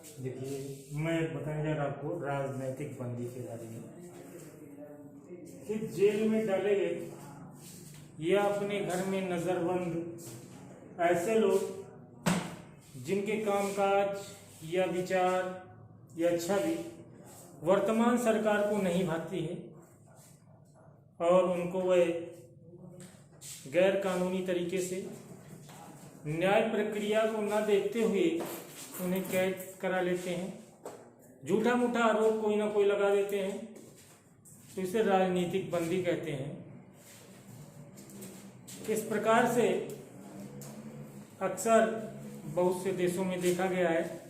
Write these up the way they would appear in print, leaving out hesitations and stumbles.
देखिए, मैं बताने जा रहा आपको राजनैतिक बंदी के बारे में कि जेल में डाले गए या अपने घर में नज़रबंद ऐसे लोग जिनके कामकाज या विचार या छवि वर्तमान सरकार को नहीं भाती है और उनको वह गैर कानूनी तरीके से न्याय प्रक्रिया को न देखते हुए उन्हें कैद करा लेते हैं, झूठा मूठा आरोप कोई ना कोई लगा देते हैं, तो इसे राजनीतिक बंदी कहते हैं। इस प्रकार से अक्सर बहुत से देशों में देखा गया है,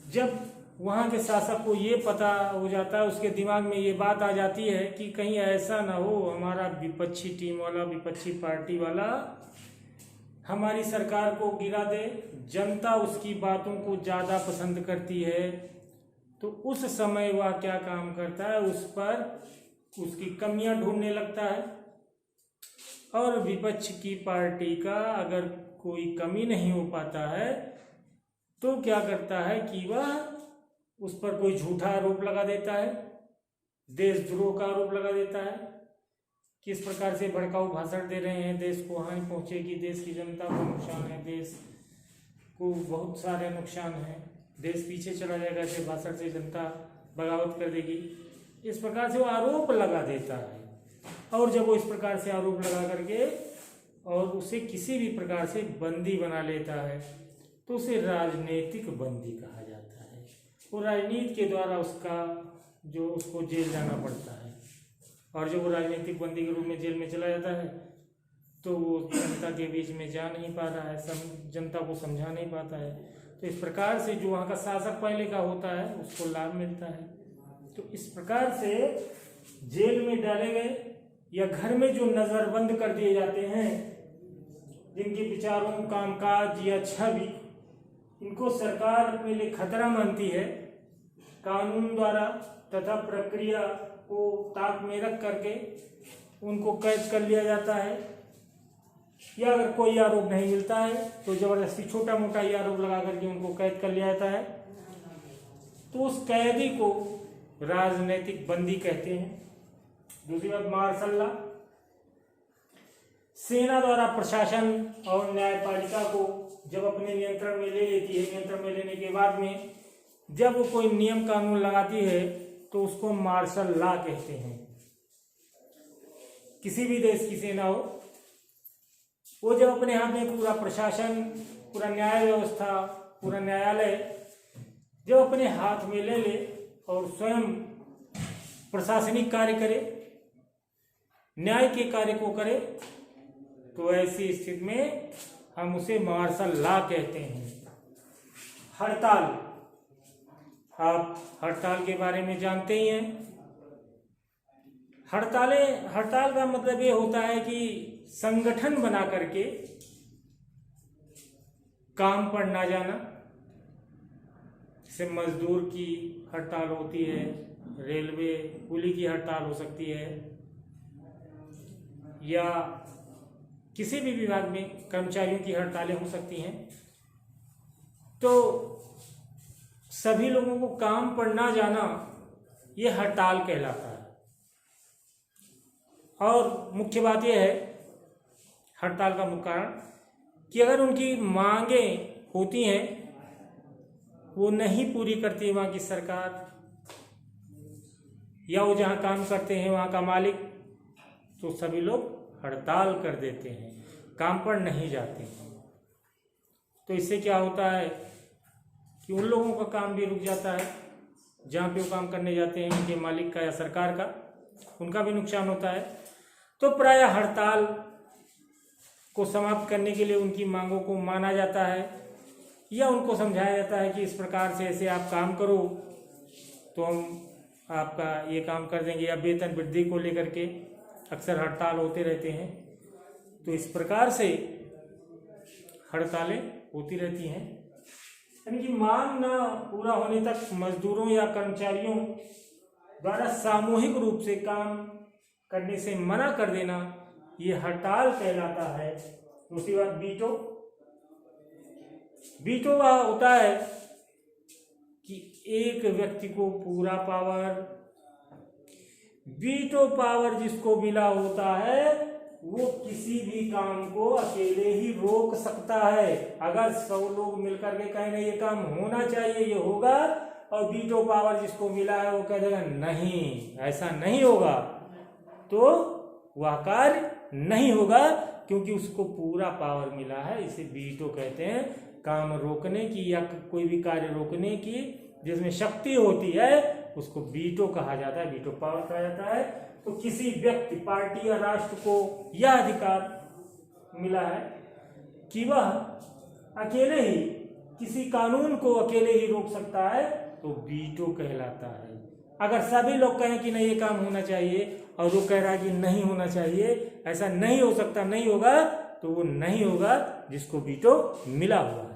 जब वहाँ के शासक को ये पता हो जाता है, उसके दिमाग में ये बात आ जाती है कि कहीं ऐसा ना हो हमारा विपक्षी टीम वाला, विपक्षी पार्टी वाला हमारी सरकार को गिरा दे, जनता उसकी बातों को ज़्यादा पसंद करती है, तो उस समय वह क्या काम करता है, उस पर उसकी कमियां ढूंढने लगता है। और विपक्ष की पार्टी का अगर कोई कमी नहीं हो पाता है तो क्या करता है कि वह उस पर कोई झूठा आरोप लगा देता है, देशद्रोह का आरोप लगा देता है, किस प्रकार से भड़काऊ भाषण दे रहे हैं, देश को हानि पहुंचेगी, देश की जनता को नुकसान है, देश को बहुत सारे नुकसान है, देश पीछे चला जाएगा, ऐसे भाषण से जनता बगावत कर देगी, इस प्रकार से वो आरोप लगा देता है। और जब वो इस प्रकार से आरोप लगा करके और उसे किसी भी प्रकार से बंदी बना लेता है तो उसे राजनीतिक बंदी कहा जाता है। वो राजनीति के द्वारा उसको जेल जाना पड़ता है, और जब वो राजनीतिक बंदी के रूप में जेल में चला जाता है तो वो जनता के बीच में जा नहीं पा रहा है, जनता को समझा नहीं पाता है, तो इस प्रकार से जो वहाँ का शासक पहले का होता है उसको लाभ मिलता है। तो इस प्रकार से जेल में डाले गए या घर में जो नज़रबंद कर दिए जाते हैं, जिनके विचारों, कामकाज या छवि इनको सरकार अपने लिए खतरा मानती है, कानून द्वारा तथा प्रक्रिया को ताक में रख करके उनको कैद कर लिया जाता है, या अगर कोई आरोप नहीं मिलता है तो जबरदस्ती छोटा मोटा ही आरोप लगा करके उनको कैद कर लिया जाता है, तो उस कैदी को राजनीतिक बंदी कहते हैं। दूसरी बात, मार्शल लॉ, सेना द्वारा प्रशासन और न्यायपालिका को जब अपने नियंत्रण में ले लेती है, नियंत्रण में लेने के बाद में जब वो कोई नियम कानून लगाती है तो उसको मार्शल लॉ कहते हैं। किसी भी देश की सेना हो, वो जब अपने हाथ में पूरा प्रशासन, पूरा न्याय व्यवस्था, पूरा न्यायालय जब अपने हाथ में ले ले और स्वयं प्रशासनिक कार्य करे, न्याय के कार्य को करे, तो ऐसी स्थिति में हम उसे मार्शल लॉ कहते हैं। हड़ताल, आप हड़ताल के बारे में जानते ही हैं। हड़ताल का मतलब ये होता है कि संगठन बना करके काम पर ना जाना, जैसे मजदूर की हड़ताल होती है, रेलवे कुली की हड़ताल हो सकती है, या किसी भी विभाग में कर्मचारियों की हड़तालें हो सकती हैं। तो सभी लोगों को काम पर ना जाना ये हड़ताल कहलाता है। और मुख्य बात यह है हड़ताल का मुख्य कारण कि अगर उनकी मांगें होती हैं वो नहीं पूरी करती है वहाँ की सरकार, या वो जहाँ काम करते हैं वहाँ का मालिक, तो सभी लोग हड़ताल कर देते हैं, काम पर नहीं जाते हैं। तो इससे क्या होता है कि उन लोगों का काम भी रुक जाता है, जहाँ पे वो काम करने जाते हैं, उनके मालिक का या सरकार का, उनका भी नुकसान होता है। तो प्रायः हड़ताल को समाप्त करने के लिए उनकी मांगों को माना जाता है, या उनको समझाया जाता है कि इस प्रकार से ऐसे आप काम करो तो हम आपका ये काम कर देंगे, या वेतन वृद्धि को लेकर के अक्सर हड़ताल होते रहते हैं। तो इस प्रकार से हड़तालें होती रहती हैं, यानी कि मांग न पूरा होने तक मजदूरों या कर्मचारियों द्वारा सामूहिक रूप से काम करने से मना कर देना, ये हड़ताल कहलाता है। दूसरी बात, वीटो वह होता है एक व्यक्ति को पूरा पावर। वीटो पावर जिसको मिला होता है वो किसी भी काम को अकेले ही रोक सकता है। अगर 100 लोग मिलकर के कहें ये काम होना चाहिए, ये होगा, और वीटो पावर जिसको मिला है वो कह देगा नहीं, ऐसा नहीं होगा, तो वह कार्य नहीं होगा, क्योंकि उसको पूरा पावर मिला है। इसे वीटो कहते हैं। काम रोकने की या कोई भी कार्य रोकने की जिसमें शक्ति होती है उसको वीटो कहा जाता है, वीटो पावर कहा जाता है। तो किसी व्यक्ति, पार्टी या राष्ट्र को यह अधिकार मिला है कि वह अकेले ही किसी कानून को अकेले ही रोक सकता है, तो वीटो कहलाता है। अगर सभी लोग कहें कि नहीं ये काम होना चाहिए और वो कह रहा है कि नहीं होना चाहिए, ऐसा नहीं हो सकता, नहीं होगा, तो वो नहीं होगा जिसको वीटो मिला हुआ है।